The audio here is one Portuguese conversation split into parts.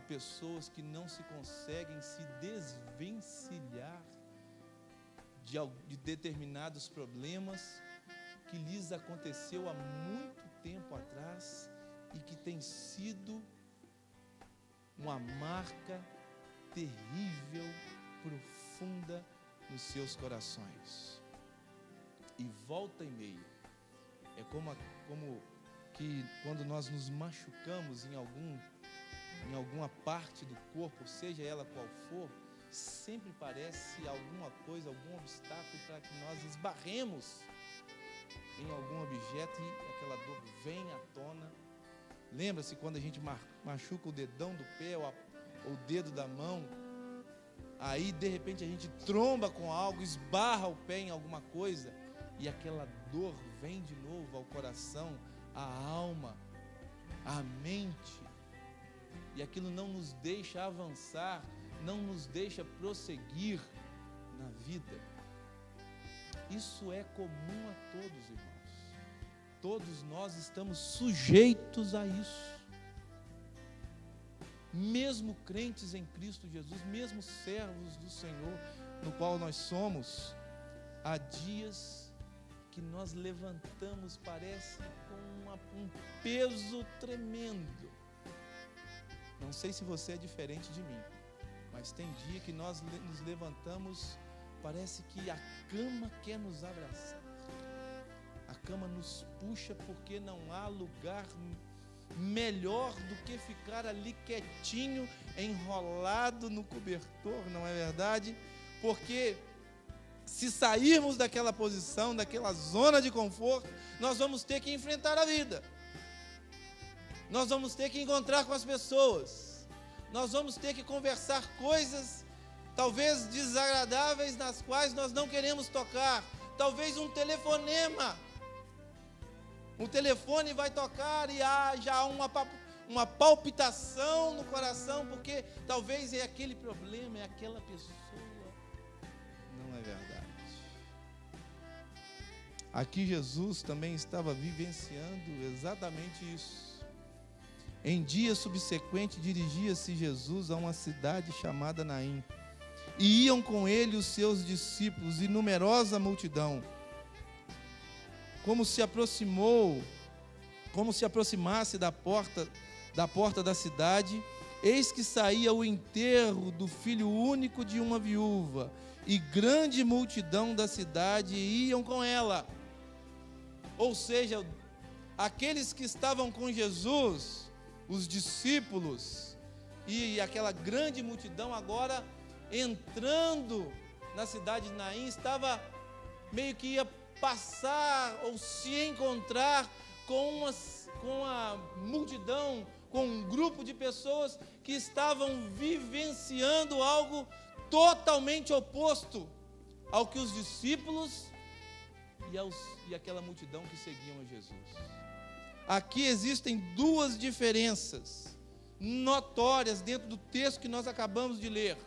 pessoas que não se conseguem se desvencilhar de determinados problemas que lhes aconteceu há muito tempo atrás e que tem sido uma marca terrível, profunda nos seus corações. E volta e meia, é como que quando nós nos machucamos em alguma parte do corpo, seja ela qual for, sempre parece alguma coisa, algum obstáculo para que nós esbarremos em algum objeto e aquela dor vem à tona. Lembra-se quando a gente machuca o dedão do pé ou o dedo da mão, aí de repente a gente tromba com algo, esbarra o pé em alguma coisa e aquela dor vem de novo ao coração, à alma, à mente, e aquilo não nos deixa avançar, não nos deixa prosseguir na vida. Isso é comum a todos, irmãos. Todos nós estamos sujeitos a isso. Mesmo crentes em Cristo Jesus, mesmo servos do Senhor, no qual nós somos, há dias que nós levantamos, parece com um peso tremendo. Não sei se você é diferente de mim, mas tem dia que nós nos levantamos, parece que a cama quer nos abraçar. A cama nos puxa porque não há lugar melhor do que ficar ali quietinho, enrolado no cobertor, não é verdade? Porque se sairmos daquela posição, daquela zona de conforto, nós vamos ter que enfrentar a vida. Nós vamos ter que encontrar com as pessoas. Nós vamos ter que conversar coisas talvez desagradáveis nas quais nós não queremos tocar. Talvez um telefonema. O telefone vai tocar e há já uma palpitação no coração, porque talvez é aquele problema, é aquela pessoa. Não é verdade. Aqui Jesus também estava vivenciando exatamente isso. Em dia subsequente, dirigia-se Jesus a uma cidade chamada Naim, e iam com ele os seus discípulos e numerosa multidão. Como se aproximasse da porta da cidade, eis que saía o enterro do filho único de uma viúva, e grande multidão da cidade iam com ela. Ou seja, aqueles que estavam com Jesus, os discípulos e aquela grande multidão agora entrando na cidade de Naim, estava meio que ia passar ou se encontrar com a multidão, com um grupo de pessoas que estavam vivenciando algo totalmente oposto ao que os discípulos e aquela multidão que seguiam a Jesus. Aqui existem duas diferenças notórias dentro do texto que nós acabamos de ler.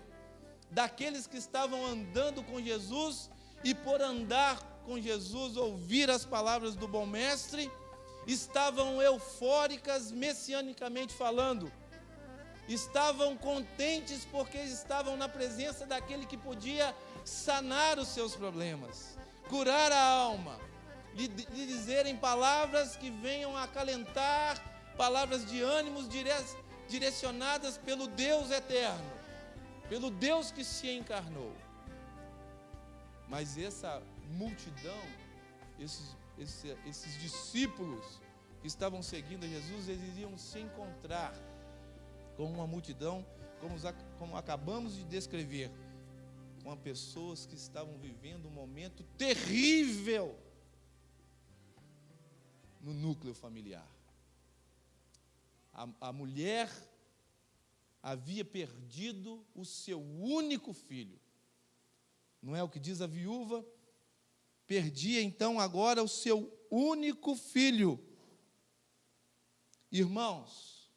Daqueles que estavam andando com Jesus e por andar com Jesus, ouvir as palavras do bom mestre, estavam eufóricas messianicamente falando. Estavam contentes porque estavam na presença daquele que podia sanar os seus problemas, curar a alma, lhe dizerem palavras que venham a acalentar, palavras de ânimos direcionadas pelo Deus eterno, pelo Deus que se encarnou. Mas essa multidão, esses discípulos que estavam seguindo a Jesus, eles iriam se encontrar com uma multidão, como acabamos de descrever, com pessoas que estavam vivendo um momento terrível no núcleo familiar. A mulher havia perdido o seu único filho. Não é o que diz a viúva? Perdia então agora o seu único filho. Irmãos,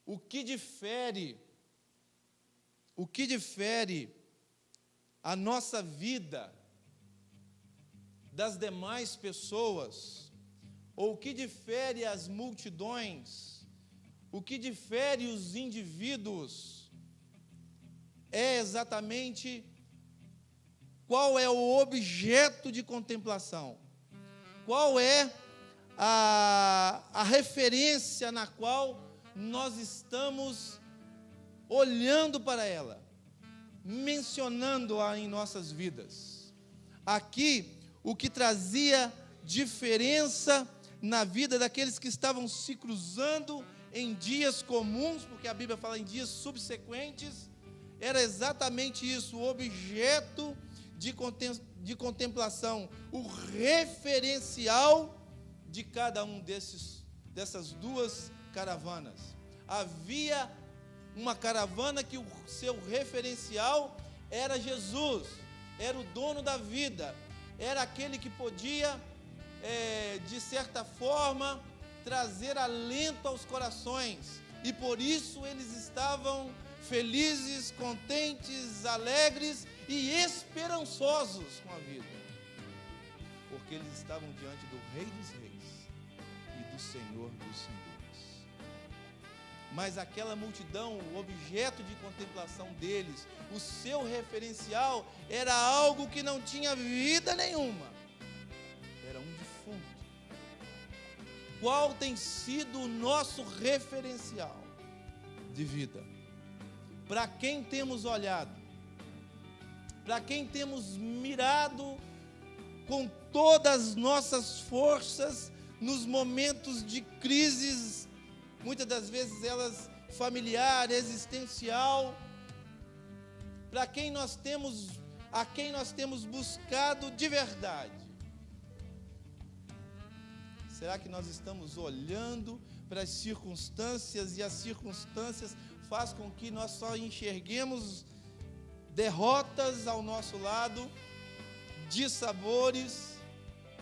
o que difere a nossa vida das demais pessoas, ou o que difere as multidões, o que difere os indivíduos é exatamente qual é o objeto de contemplação, qual é a referência na qual nós estamos olhando para ela, mencionando-a em nossas vidas. Aqui, o que trazia diferença na vida daqueles que estavam se cruzando em dias comuns, porque a Bíblia fala em dias subsequentes, era exatamente isso, o objeto de contemplação, o referencial de cada um dessas duas caravanas. Havia uma caravana que o seu referencial era Jesus, era o dono da vida, era aquele que podia, de certa forma, trazer alento aos corações, e por isso eles estavam felizes, contentes, alegres e esperançosos com a vida, porque eles estavam diante do Rei dos Reis e do Senhor dos Senhores. Mas aquela multidão, o objeto de contemplação deles, o seu referencial era algo que não tinha vida nenhuma, era um defunto. Qual tem sido o nosso referencial de vida? Para quem temos olhado? Para quem temos mirado com todas as nossas forças nos momentos de crises, muitas das vezes elas familiar, existencial, a quem nós temos buscado de verdade? Será que nós estamos olhando para as circunstâncias e as circunstâncias faz com que nós só enxerguemos derrotas ao nosso lado, dissabores,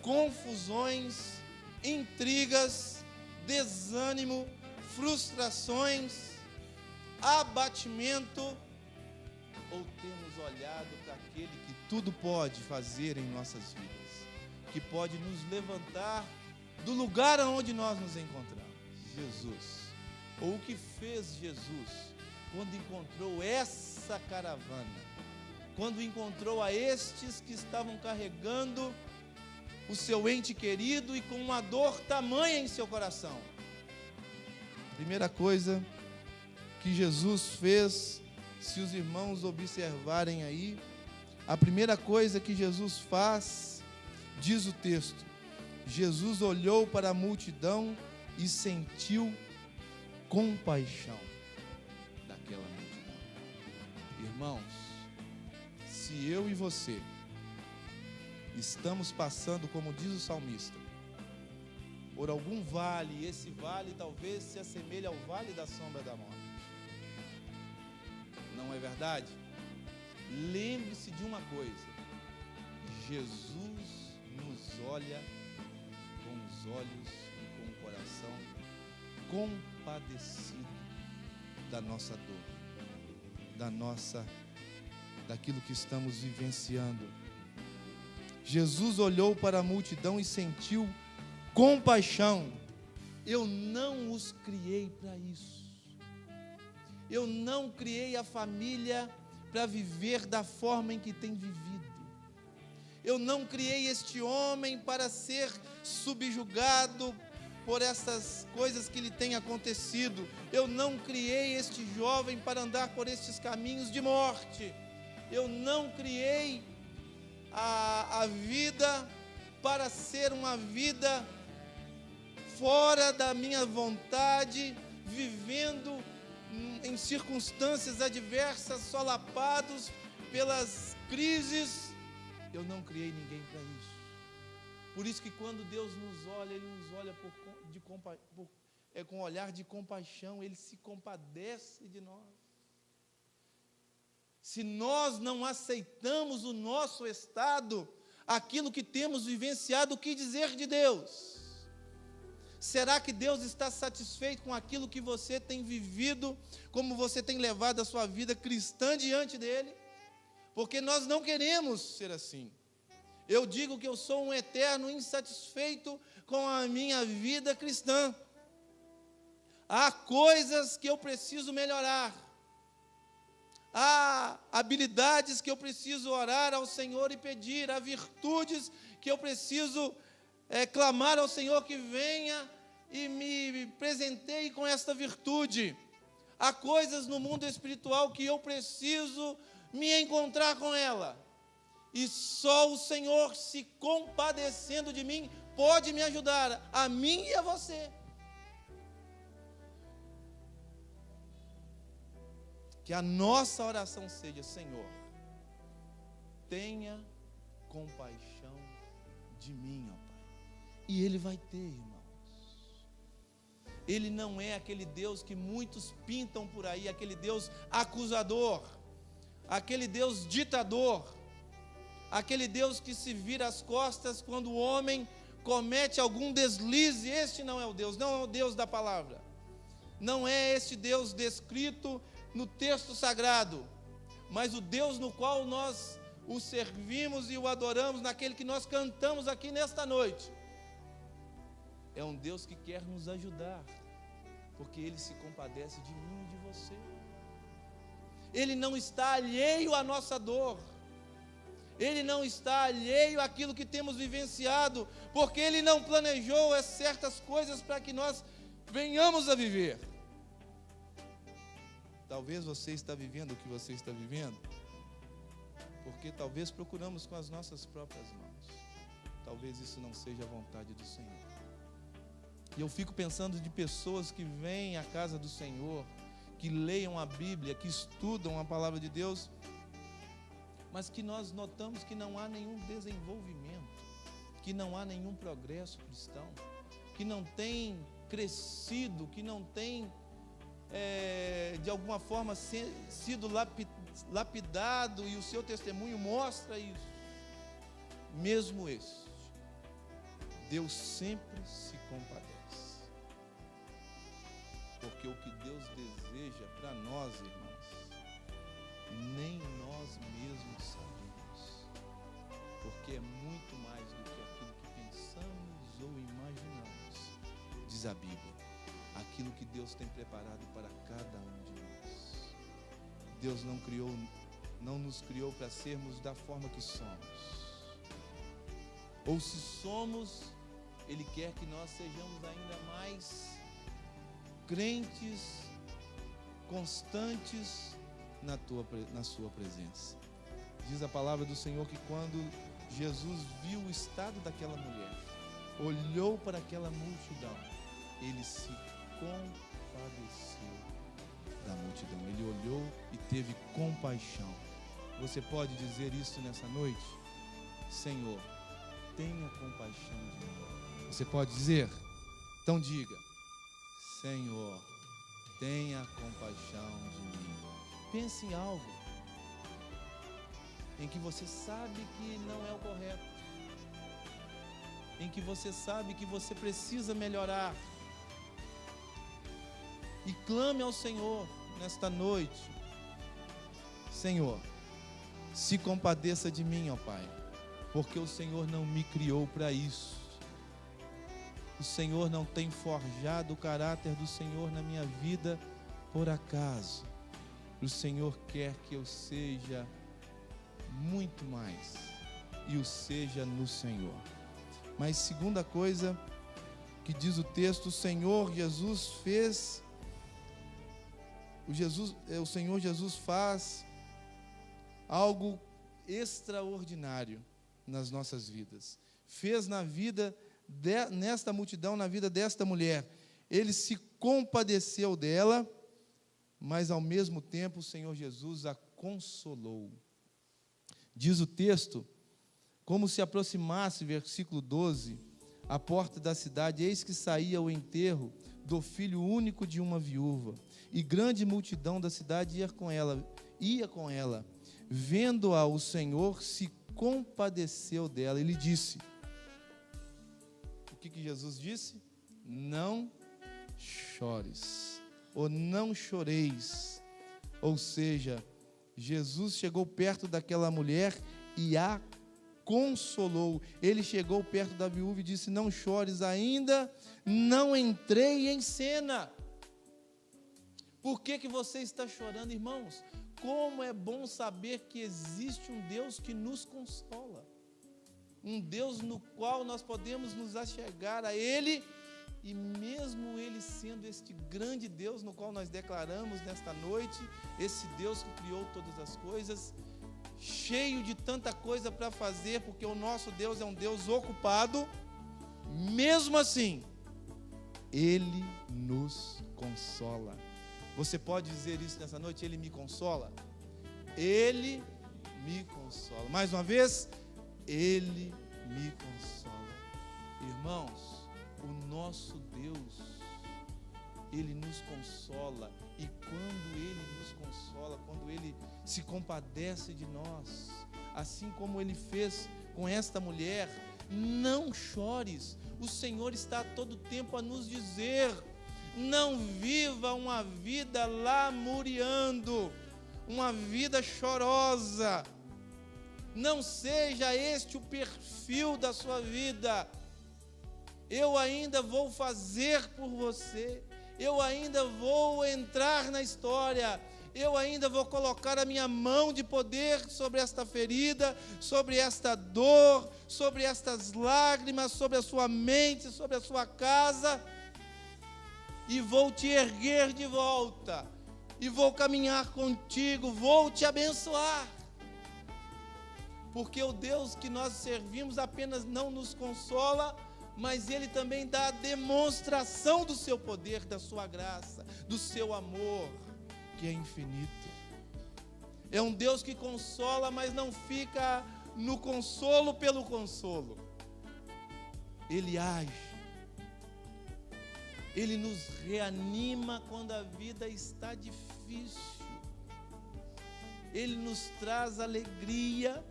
confusões, intrigas, desânimo, frustrações, abatimento, ou temos olhado para aquele que tudo pode fazer em nossas vidas, que pode nos levantar do lugar onde nós nos encontramos? Jesus. Ou o que fez Jesus quando encontrou essa caravana, quando encontrou a estes que estavam carregando o seu ente querido e com uma dor tamanha em seu coração? Primeira coisa que Jesus fez, se os irmãos observarem aí, a primeira coisa que Jesus faz, diz o texto, Jesus olhou para a multidão e sentiu compaixão daquela multidão. Irmãos, se eu e você estamos passando, como diz o salmista, por algum vale, e esse vale talvez se assemelhe ao vale da sombra da morte, não é verdade? Lembre-se de uma coisa: Jesus nos olha com os olhos e com o coração compadecido da nossa dor, daquilo que estamos vivenciando. Jesus olhou para a multidão e sentiu compaixão. Eu não os criei para isso. Eu não criei a família para viver da forma em que tem vivido. Eu não criei este homem para ser subjugado por essas coisas que lhe têm acontecido. Eu não criei este jovem para andar por estes caminhos de morte. Eu não criei a vida para ser uma vida fora da minha vontade, vivendo em circunstâncias adversas, solapados pelas crises. Eu não criei ninguém para isso. Por isso que quando Deus nos olha, Ele nos olha com um olhar de compaixão, Ele se compadece de nós. Se nós não aceitamos o nosso estado, aquilo que temos vivenciado, o que dizer de Deus? Será que Deus está satisfeito com aquilo que você tem vivido, como você tem levado a sua vida cristã diante dEle? Porque nós não queremos ser assim. Eu digo que eu sou um eterno insatisfeito com a minha vida cristã. Há coisas que eu preciso melhorar. Há habilidades que eu preciso orar ao Senhor e pedir. Há virtudes que eu preciso clamar ao Senhor que venha e me presenteie com esta virtude. Há coisas no mundo espiritual que eu preciso me encontrar com ela. E só o Senhor, se compadecendo de mim, pode me ajudar, a mim e a você. Que a nossa oração seja: Senhor, tenha compaixão de mim, ó Pai. E Ele vai ter, irmãos. Ele não é aquele Deus que muitos pintam por aí, aquele Deus acusador, aquele Deus ditador, aquele Deus que se vira as costas quando o homem comete algum deslize. Este não é o Deus, não é o Deus da palavra. Não é este Deus descrito no texto sagrado, mas o Deus no qual nós o servimos e o adoramos, naquele que nós cantamos aqui nesta noite. É um Deus que quer nos ajudar, porque Ele se compadece de mim e de você. Ele não está alheio à nossa dor. Ele não está alheio àquilo que temos vivenciado, porque Ele não planejou certas coisas para que nós venhamos a viver. Talvez você está vivendo o que você está vivendo, porque talvez procuramos com as nossas próprias mãos. Talvez isso não seja a vontade do Senhor. E eu fico pensando de pessoas que vêm à casa do Senhor, que leiam a Bíblia, que estudam a palavra de Deus, mas que nós notamos que não há nenhum desenvolvimento, que não há nenhum progresso cristão, que não tem crescido, que não tem, de alguma forma, sido lapidado, e o seu testemunho mostra isso. Mesmo este, Deus sempre se compadece. Porque o que Deus deseja para nós, irmãos, nem nós mesmos sabemos. Porque é muito mais do que aquilo que pensamos ou imaginamos, diz a Bíblia. Aquilo que Deus tem preparado para cada um de nós. Deus não nos criou para sermos da forma que somos. Ou se somos, Ele quer que nós sejamos ainda mais crentes, constantes na sua presença. Diz a palavra do Senhor que quando Jesus viu o estado daquela mulher, olhou para aquela multidão, Ele se compadeceu da multidão. Ele olhou e teve compaixão. Você pode dizer isso nessa noite? Senhor, tenha compaixão de mim. Você pode dizer? Então diga: Senhor, tenha compaixão de mim. Pense em algo em que você sabe que não é o correto, em que você sabe que você precisa melhorar, e clame ao Senhor nesta noite: Senhor, se compadeça de mim, ó Pai, porque o Senhor não me criou para isso. O Senhor não tem forjado o caráter do Senhor na minha vida por acaso. O Senhor quer que eu seja muito mais, e o seja no Senhor. Mas segunda coisa que diz o texto, o Senhor Jesus faz algo extraordinário nas nossas vidas. Fez na vida nesta multidão, na vida desta mulher. Ele se compadeceu dela, mas ao mesmo tempo o Senhor Jesus a consolou. Diz o texto: como se aproximasse, versículo 12, a porta da cidade, eis que saía o enterro do filho único de uma viúva, e grande multidão da cidade ia com ela. Vendo-a, o Senhor se compadeceu dela e lhe disse: o que Jesus disse? Não chores, ou não choreis. Ou seja, Jesus chegou perto daquela mulher e a consolou. Ele chegou perto da viúva e disse: não chores, ainda não entrei em cena. Por que você está chorando, irmãos? Como é bom saber que existe um Deus que nos consola. Um Deus no qual nós podemos nos achegar a Ele, e mesmo Ele sendo este grande Deus no qual nós declaramos nesta noite, esse Deus que criou todas as coisas, cheio de tanta coisa para fazer, porque o nosso Deus é um Deus ocupado, mesmo assim, Ele nos consola. Você pode dizer isso nessa noite? Ele me consola? Ele me consola. Mais uma vez, Ele me consola. Irmãos, o nosso Deus, Ele nos consola. E quando Ele nos consola, quando Ele se compadece de nós, assim como Ele fez com esta mulher, não chores. O Senhor está a todo tempo a nos dizer: não viva uma vida lamuriando, uma vida chorosa. Não seja este o perfil da sua vida. Eu ainda vou fazer por você. Eu ainda vou entrar na história. Eu ainda vou colocar a minha mão de poder sobre esta ferida, sobre esta dor, sobre estas lágrimas, sobre a sua mente, sobre a sua casa. E vou te erguer de volta, e vou caminhar contigo, vou te abençoar, porque o Deus que nós servimos apenas não nos consola, mas Ele também dá a demonstração do seu poder, da sua graça, do seu amor, que é infinito. É um Deus que consola, mas não fica no consolo pelo consolo. Ele age. Ele nos reanima quando a vida está difícil. Ele nos traz alegria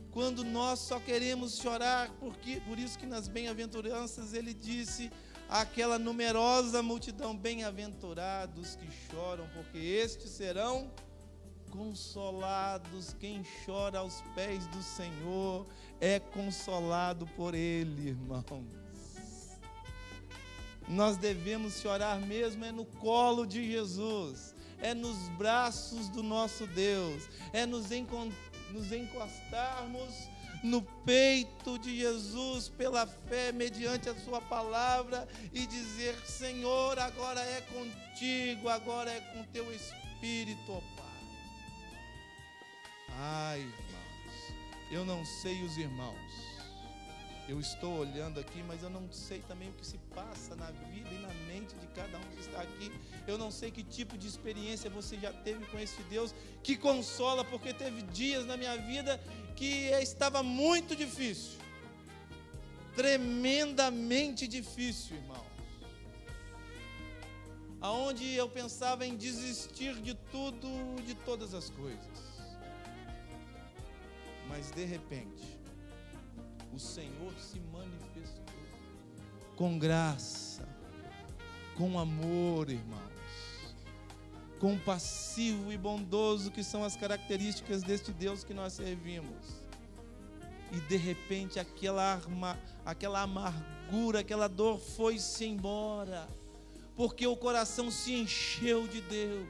quando nós só queremos chorar. Por isso que nas bem-aventuranças ele disse àquela numerosa multidão: bem-aventurados que choram, porque estes serão consolados. Quem chora aos pés do Senhor é consolado por Ele, irmãos. Nós devemos chorar mesmo no colo de Jesus, nos braços do nosso Deus, nos encostarmos no peito de Jesus pela fé, mediante a sua palavra, e dizer: Senhor, agora é contigo, agora é com teu Espírito, ó Pai. Ai, irmãos, eu não sei os irmãos. Eu estou olhando aqui, mas eu não sei também o que se passa na vida e na mente de cada um que está aqui. Eu não sei que tipo de experiência você já teve com esse Deus que consola, porque teve dias na minha vida que estava muito difícil. Tremendamente difícil, irmãos. Aonde eu pensava em desistir de tudo, de todas as coisas. Mas de repente, o Senhor se manifestou com graça, com amor, irmãos, compassivo e bondoso, que são as características deste Deus que nós servimos. E de repente aquela amargura, aquela dor foi-se embora, porque o coração se encheu de Deus,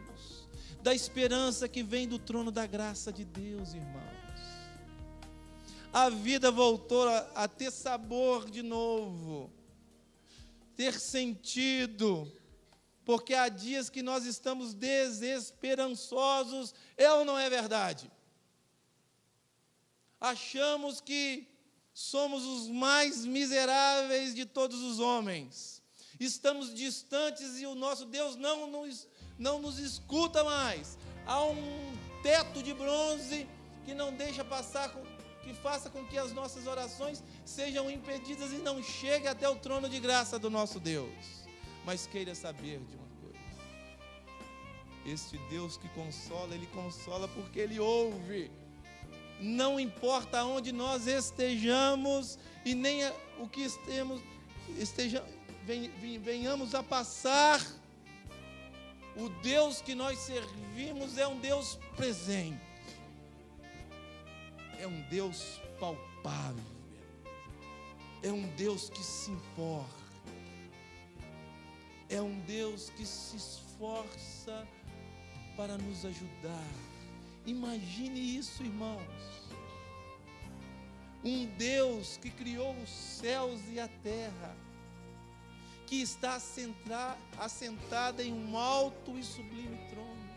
da esperança que vem do trono da graça de Deus, irmãos. A vida voltou a ter sabor de novo, ter sentido, porque há dias que nós estamos desesperançosos, é ou não é verdade? Achamos que somos os mais miseráveis de todos os homens, estamos distantes e o nosso Deus não nos escuta mais. Há um teto de bronze que não deixa passar, que faça com que as nossas orações sejam impedidas e não chegue até o trono de graça do nosso Deus. Mas queira saber de uma coisa: este Deus que consola, Ele consola porque Ele ouve. Não importa onde nós estejamos e nem o que venhamos a passar, o Deus que nós servimos é um Deus presente. É um Deus palpável, é um Deus que se importa, é um Deus que se esforça esforça para nos ajudar. Imagine isso, irmãos. Um Deus que criou os céus e a terra, que está assentada em um alto e sublime trono,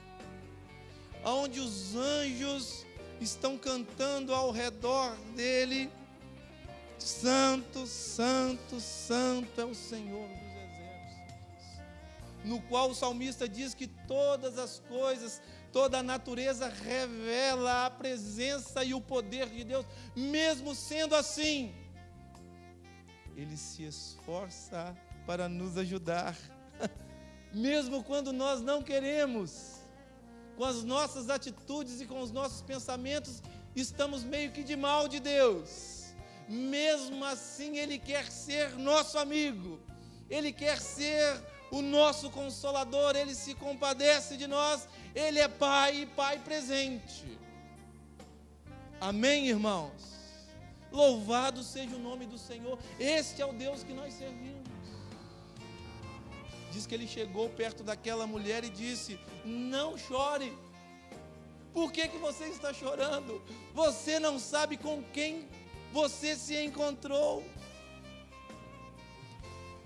onde os anjos estão cantando ao redor dele: Santo, Santo, Santo é o Senhor dos exércitos. No qual o salmista diz que todas as coisas, toda a natureza revela a presença e o poder de Deus. Mesmo sendo assim, Ele se esforça para nos ajudar, mesmo quando nós não queremos. Com as nossas atitudes e com os nossos pensamentos, estamos meio que de mal de Deus. Mesmo assim, Ele quer ser nosso amigo, Ele quer ser o nosso consolador, Ele se compadece de nós, Ele é Pai e Pai presente. Amém, irmãos? Louvado seja o nome do Senhor. Este é o Deus que nós servimos. Diz que Ele chegou perto daquela mulher e disse: não chore. Por que você está chorando? Você não sabe com quem você se encontrou.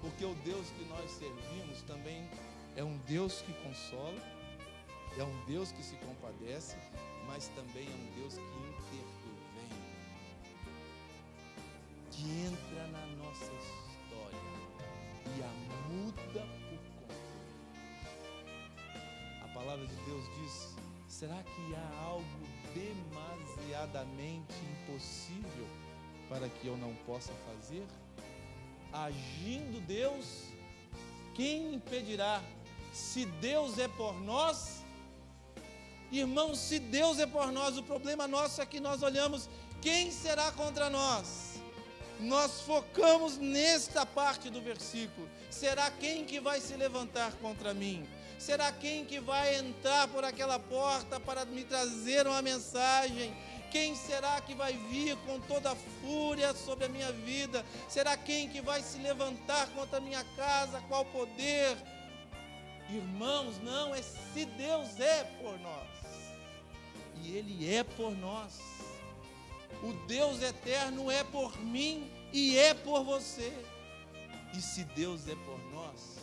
Porque o Deus que nós servimos também é um Deus que consola, é um Deus que se compadece, mas também é um Deus que intervém, que entra na nossa história e a muda por completo. A palavra de Deus diz: será que há algo demasiadamente impossível para que eu não possa fazer? Agindo Deus, quem impedirá? Se Deus é por nós, irmãos, se Deus é por nós, o problema nosso é que nós olhamos: quem será contra nós? Nós focamos nesta parte do versículo: será quem que vai se levantar contra mim? Será quem que vai entrar por aquela porta para me trazer uma mensagem? Quem será que vai vir com toda a fúria sobre a minha vida? Será quem que vai se levantar contra a minha casa? Qual poder? Irmãos, não, é se Deus é por nós. E Ele é por nós. O Deus eterno é por mim e é por você. E se Deus é por nós,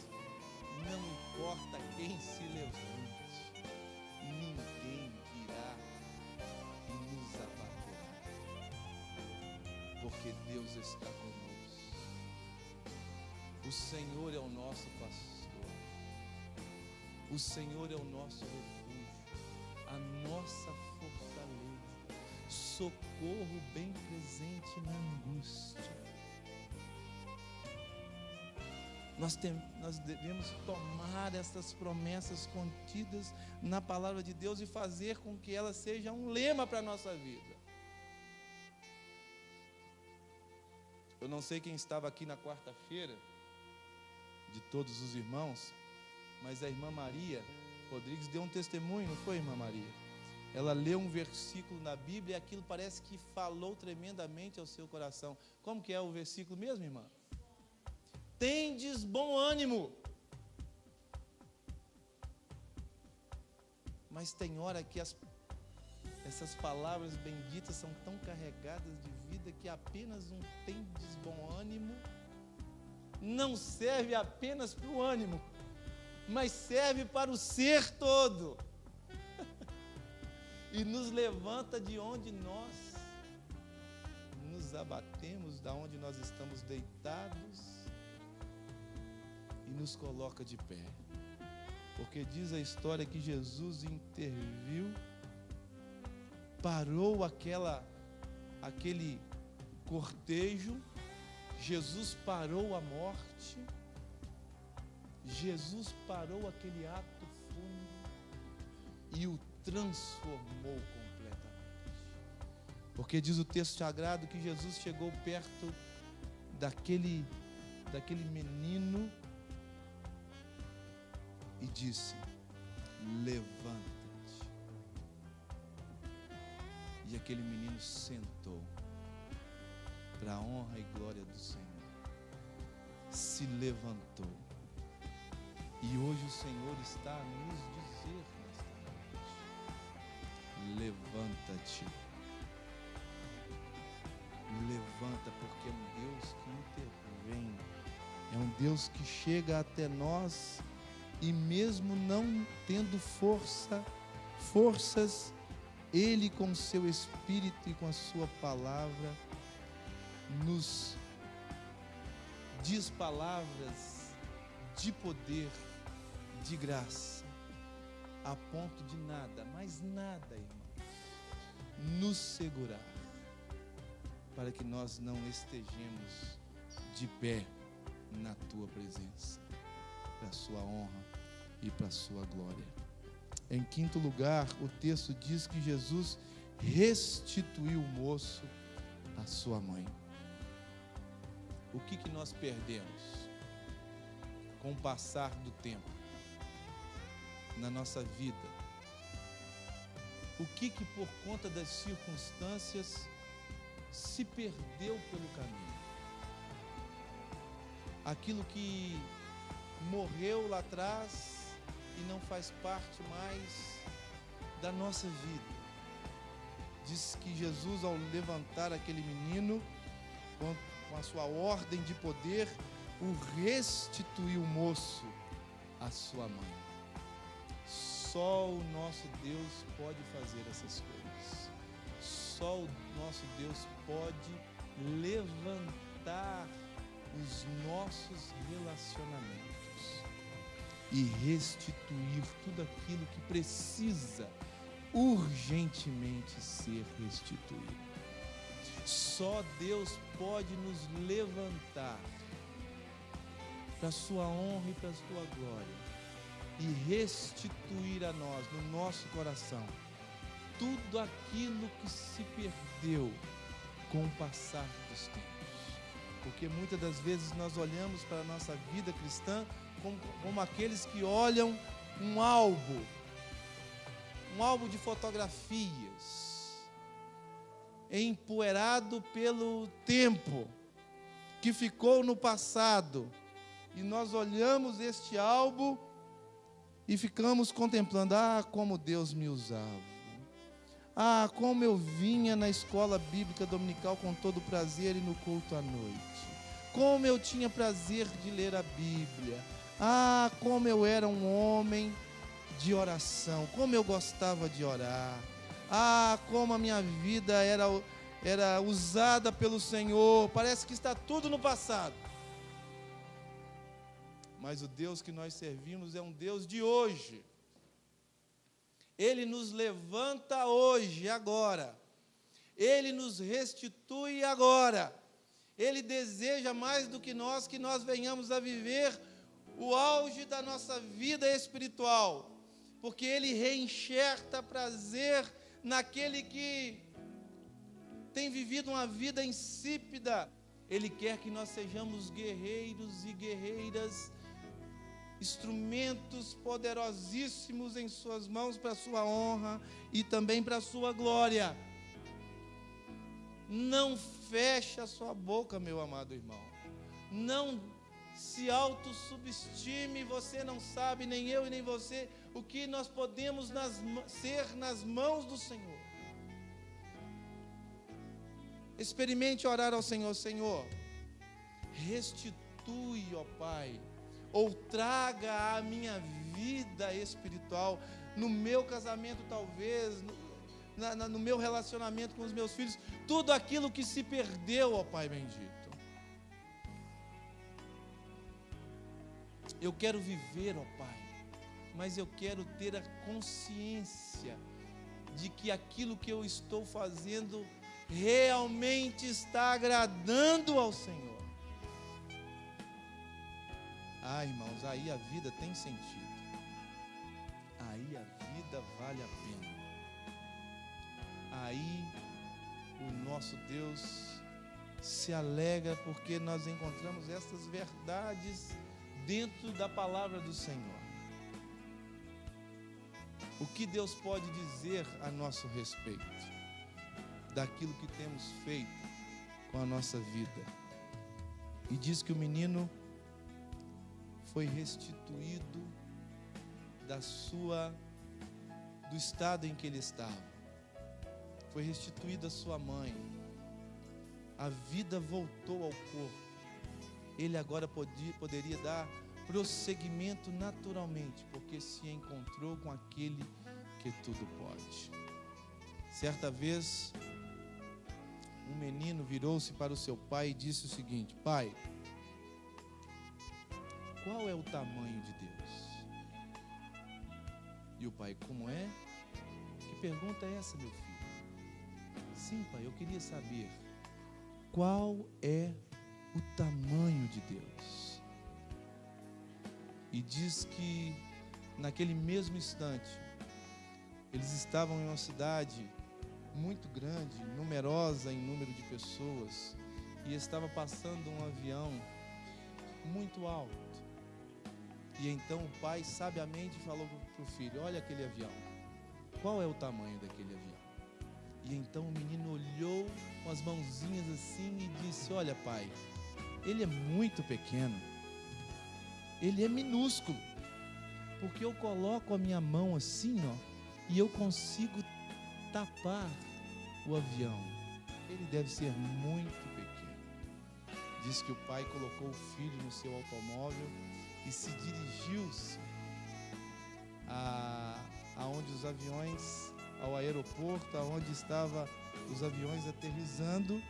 não importa quem se levante, ninguém virá e nos abaterá, porque Deus está conosco. O Senhor é o nosso pastor, o Senhor é o nosso refúgio, a nossa fortaleza, socorro bem presente na angústia. Nós devemos tomar essas promessas contidas na palavra de Deus e fazer com que elas sejam um lema para a nossa vida. Eu não sei quem estava aqui na quarta-feira, de todos os irmãos, mas a irmã Maria Rodrigues deu um testemunho, não foi, irmã Maria? Ela leu um versículo na Bíblia e aquilo parece que falou tremendamente ao seu coração. Como que é o versículo mesmo, irmã? Tendes bom ânimo. Mas tem hora que essas palavras benditas são tão carregadas de vida que apenas um tendes bom ânimo não serve apenas para o ânimo, mas serve para o ser todo. E nos levanta de onde nós nos abatemos, da onde nós estamos deitados, e nos coloca de pé. Porque diz a história que Jesus interviu, parou aquele cortejo, Jesus parou a morte, Jesus parou aquele ato fúnebre e o transformou completamente. Porque diz o texto sagrado que Jesus chegou perto daquele menino e disse: levanta-te. E aquele menino sentou, para a honra e glória do Senhor. Se levantou E hoje o Senhor está a nos dizer nesta noite: levanta-te. Levanta, porque é um Deus que intervém. É um Deus que chega até nós e mesmo não tendo forças, Ele com o seu Espírito e com a sua palavra nos diz palavras de poder, de graça, a ponto de nada, mas nada, irmãos, nos segurar, para que nós não estejamos de pé na Tua presença, para a Sua honra e para a Sua glória. Em quinto lugar, o texto diz que Jesus restituiu o moço à sua mãe. O que nós perdemos com o passar do tempo na nossa vida? O que por conta das circunstâncias se perdeu pelo caminho? Aquilo que morreu lá atrás e não faz parte mais da nossa vida. Diz que Jesus, ao levantar aquele menino com a sua ordem de poder, o restituiu o moço à sua mãe. Só o nosso Deus pode fazer essas coisas. Só o nosso Deus pode levantar os nossos relacionamentos e restituir tudo aquilo que precisa urgentemente ser restituído. Só Deus pode nos levantar para a sua honra e para a sua glória e restituir a nós, no nosso coração, tudo aquilo que se perdeu com o passar dos tempos. Porque muitas das vezes nós olhamos para a nossa vida cristã como aqueles que olham um álbum de fotografias, empoeirado pelo tempo que ficou no passado, e nós olhamos este álbum e ficamos contemplando: como Deus me usava, como eu vinha na escola bíblica dominical com todo prazer e no culto à noite, como eu tinha prazer de ler a Bíblia, como eu era um homem de oração, como eu gostava de orar, como a minha vida era usada pelo Senhor. Parece que está tudo no passado, mas o Deus que nós servimos é um Deus de hoje. Ele nos levanta hoje, agora. Ele nos restitui agora. Ele deseja mais do que nós venhamos a viver o auge da nossa vida espiritual, porque Ele reenxerta prazer naquele que tem vivido uma vida insípida. Ele quer que nós sejamos guerreiros e guerreiras, instrumentos poderosíssimos em suas mãos para a sua honra e também para a sua glória. Não feche a sua boca, meu amado irmão. Não se autossubestime. Você não sabe, nem eu e nem você, o que nós podemos ser nas mãos do Senhor. Experimente orar ao Senhor: Senhor, restitui, ó Pai, ou traga a minha vida espiritual, no meu casamento talvez, no meu relacionamento com os meus filhos, tudo aquilo que se perdeu, ó Pai bendito. Eu quero viver, ó Pai, mas eu quero ter a consciência de que aquilo que eu estou fazendo realmente está agradando ao Senhor. Irmãos, aí a vida tem sentido. Aí a vida vale a pena. Aí o nosso Deus se alegra porque nós encontramos essas verdades dentro da palavra do Senhor. O que Deus pode dizer a nosso respeito daquilo que temos feito com a nossa vida? E diz que o menino foi restituído do estado em que ele estava. Foi restituída a sua mãe. A vida voltou ao corpo. Ele agora poderia dar prosseguimento naturalmente, porque se encontrou com aquele que tudo pode. Certa vez, um menino virou-se para o seu pai e disse o seguinte: pai, qual é o tamanho de Deus? E o pai: como é? Que pergunta é essa, meu filho? Sim, pai, eu queria saber qual é o tamanho de Deus. E diz que naquele mesmo instante eles estavam em uma cidade muito grande, numerosa em número de pessoas, e estava passando um avião muito alto. E então o pai sabiamente falou para o filho: olha aquele avião, qual é o tamanho daquele avião? E então o menino olhou com as mãozinhas assim e disse: olha, pai, ele é muito pequeno, ele é minúsculo, porque eu coloco a minha mão assim, ó, e eu consigo tapar o avião. Ele deve ser muito pequeno. Diz que o pai colocou o filho no seu automóvel e se dirigiu-se aonde os aviões, ao aeroporto, aonde estavam os aviões aterrissando,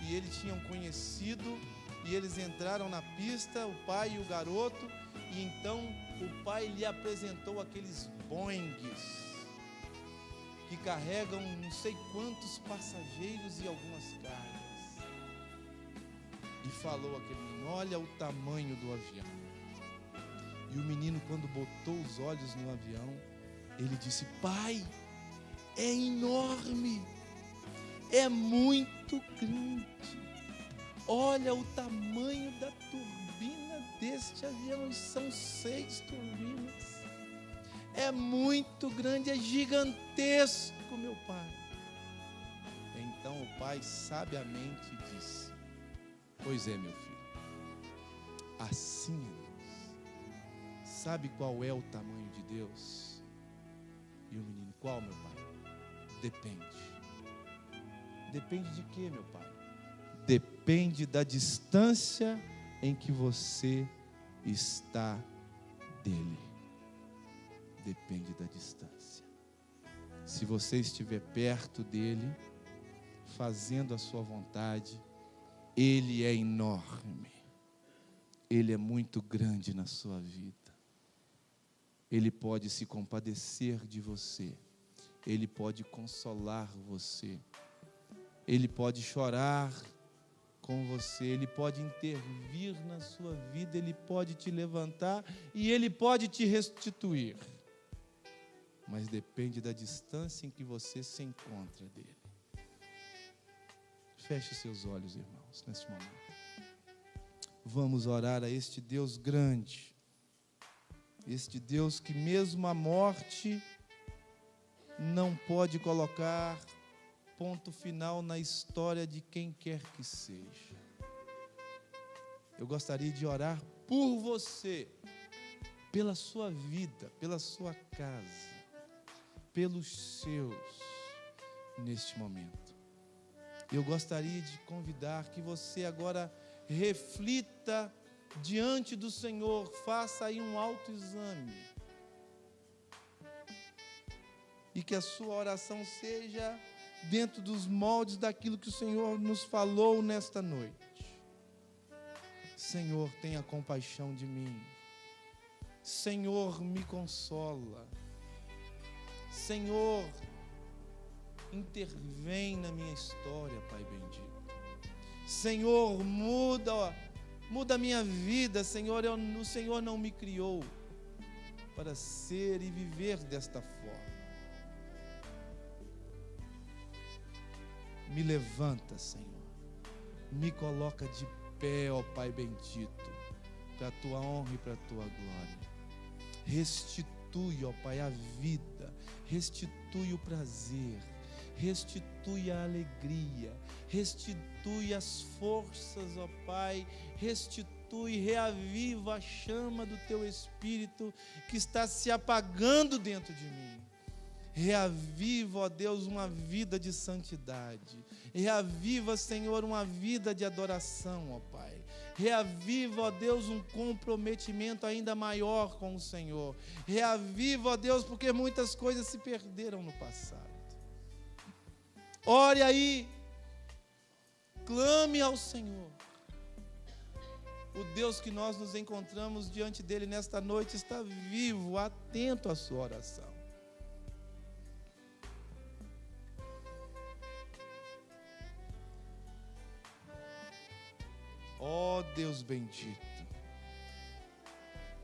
e eles tinham conhecido, e eles entraram na pista, o pai e o garoto, e então o pai lhe apresentou aqueles Boeings que carregam não sei quantos passageiros e algumas cargas, e falou àquele menino: olha o tamanho do avião. E o menino, quando botou os olhos no avião, ele disse: pai, é enorme, é muito grande, olha o tamanho da turbina deste avião, são 6 turbinas, é muito grande, é gigantesco, meu pai. Então o pai sabiamente disse: pois é, meu filho, assim é Deus. Sabe qual é o tamanho de Deus? E o menino: qual, meu pai? Depende. Depende de quê, meu pai? Depende da distância em que você está dele. Depende da distância. Se você estiver perto dele, fazendo a sua vontade, ele é enorme. Ele é muito grande na sua vida. Ele pode se compadecer de você. Ele pode consolar você. Ele pode chorar com você. Ele pode intervir na sua vida. Ele pode te levantar e ele pode te restituir. Mas depende da distância em que você se encontra dele. Feche seus olhos, irmãos, neste momento. Vamos orar a este Deus grande. Este Deus que mesmo a morte não pode colocar ponto final na história de quem quer que seja. Eu gostaria de orar por você, pela sua vida, pela sua casa, pelos seus, neste momento. Eu gostaria de convidar que você agora reflita diante do Senhor, faça aí um autoexame. E que a sua oração seja dentro dos moldes daquilo que o Senhor nos falou nesta noite. Senhor, tenha compaixão de mim. Senhor, me consola. Senhor, intervém na minha história, Pai bendito. Senhor, muda a minha vida, Senhor. O Senhor não me criou para ser e viver desta forma. Me levanta, Senhor. Me coloca de pé, ó Pai bendito, para a tua honra e para a tua glória. Restitui, ó Pai, a vida, restitui o prazer, restitui a alegria, restitui as forças, ó Pai, restitui Espírito e reaviva a chama do teu Espírito que está se apagando dentro de mim. Reaviva, ó Deus, uma vida de santidade. Reaviva, Senhor, uma vida de adoração, ó Pai. Reaviva, ó Deus, um comprometimento ainda maior com o Senhor. Reaviva, ó Deus, porque muitas coisas se perderam no passado. Ore aí, clame ao Senhor. O Deus que nós nos encontramos diante dele nesta noite está vivo, atento à sua oração. Ó Deus bendito,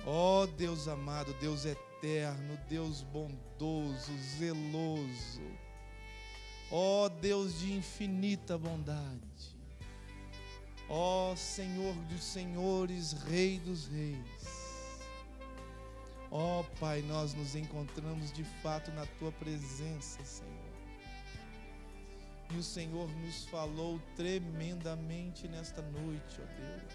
ó Deus amado, Deus eterno, Deus bondoso, zeloso, ó Deus de infinita bondade, ó Senhor dos senhores, Rei dos reis. Ó Pai, nós nos encontramos de fato na Tua presença, Senhor. E o Senhor nos falou tremendamente nesta noite, ó Deus.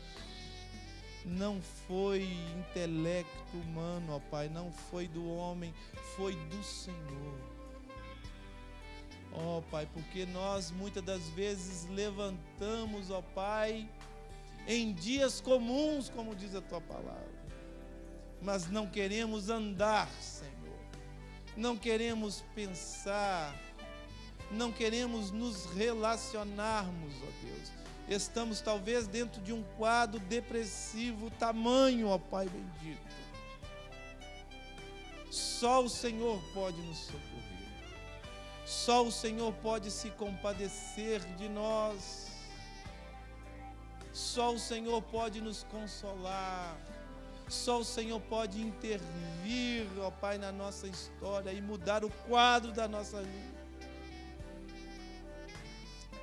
Não foi intelecto humano, ó Pai, não foi do homem, foi do Senhor. Ó Pai, porque nós muitas das vezes levantamos, ó Pai, em dias comuns, como diz a Tua palavra, mas não queremos andar, Senhor, não queremos pensar, não queremos nos relacionarmos, ó Deus. Estamos talvez dentro de um quadro depressivo tamanho, ó Pai bendito. Só o Senhor pode nos socorrer. Só o Senhor pode se compadecer de nós. Só o Senhor pode nos consolar. Só o Senhor pode intervir, ó Pai, na nossa história e mudar o quadro da nossa vida.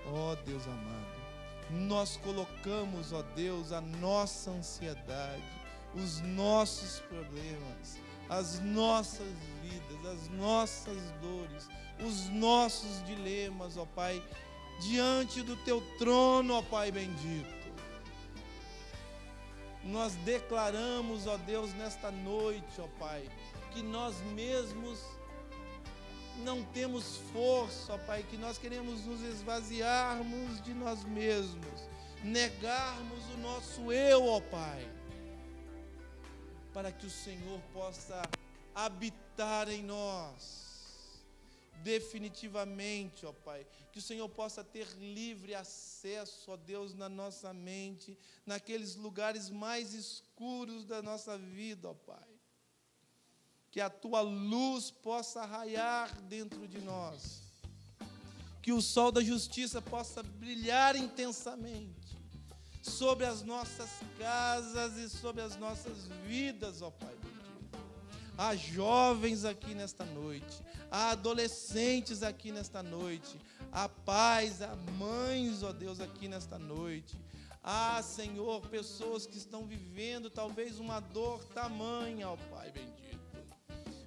Ó Deus amado, nós colocamos, ó Deus, a nossa ansiedade, os nossos problemas, as nossas vidas, as nossas dores, os nossos dilemas, ó Pai, diante do Teu trono, ó Pai bendito. Nós declaramos, ó Deus, nesta noite, ó Pai, que nós mesmos não temos força, ó Pai, que nós queremos nos esvaziarmos de nós mesmos, negarmos o nosso eu, ó Pai, para que o Senhor possa habitar em nós, definitivamente, ó Pai, que o Senhor possa ter livre acesso, ó Deus, na nossa mente, naqueles lugares mais escuros da nossa vida, ó Pai. Que a Tua luz possa raiar dentro de nós, que o sol da justiça possa brilhar intensamente sobre as nossas casas e sobre as nossas vidas, ó Pai bendito. Há jovens aqui nesta noite, há adolescentes aqui nesta noite, há pais, há mães, ó Deus, aqui nesta noite. Há, Senhor, pessoas que estão vivendo talvez uma dor tamanha, ó Pai bendito.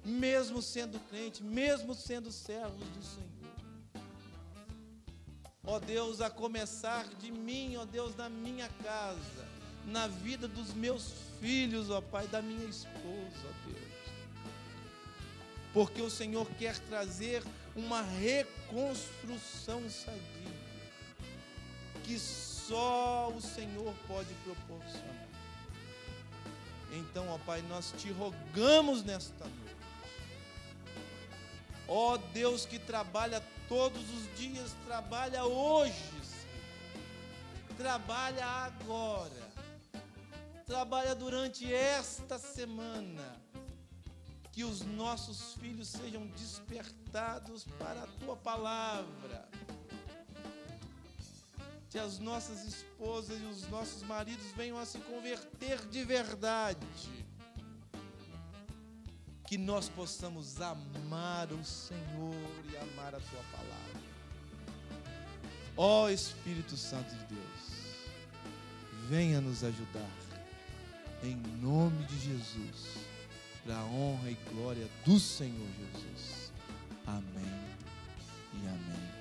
Mesmo sendo crente, mesmo sendo servos do Senhor. Ó Deus, a começar de mim, ó Deus, na minha casa, na vida dos meus filhos, ó Pai, da minha esposa, ó Deus. Porque o Senhor quer trazer uma reconstrução sadia, que só o Senhor pode proporcionar. Então, ó Pai, nós Te rogamos nesta noite. Ó Deus que trabalha todos os dias, trabalha hoje, Senhor. Trabalha agora. Trabalha durante esta semana. Que os nossos filhos sejam despertados para a Tua palavra. Que as nossas esposas e os nossos maridos venham a se converter de verdade. Que nós possamos amar o Senhor e amar a Tua palavra. Ó Espírito Santo de Deus, venha nos ajudar, em nome de Jesus, para a honra e glória do Senhor Jesus. Amém e amém.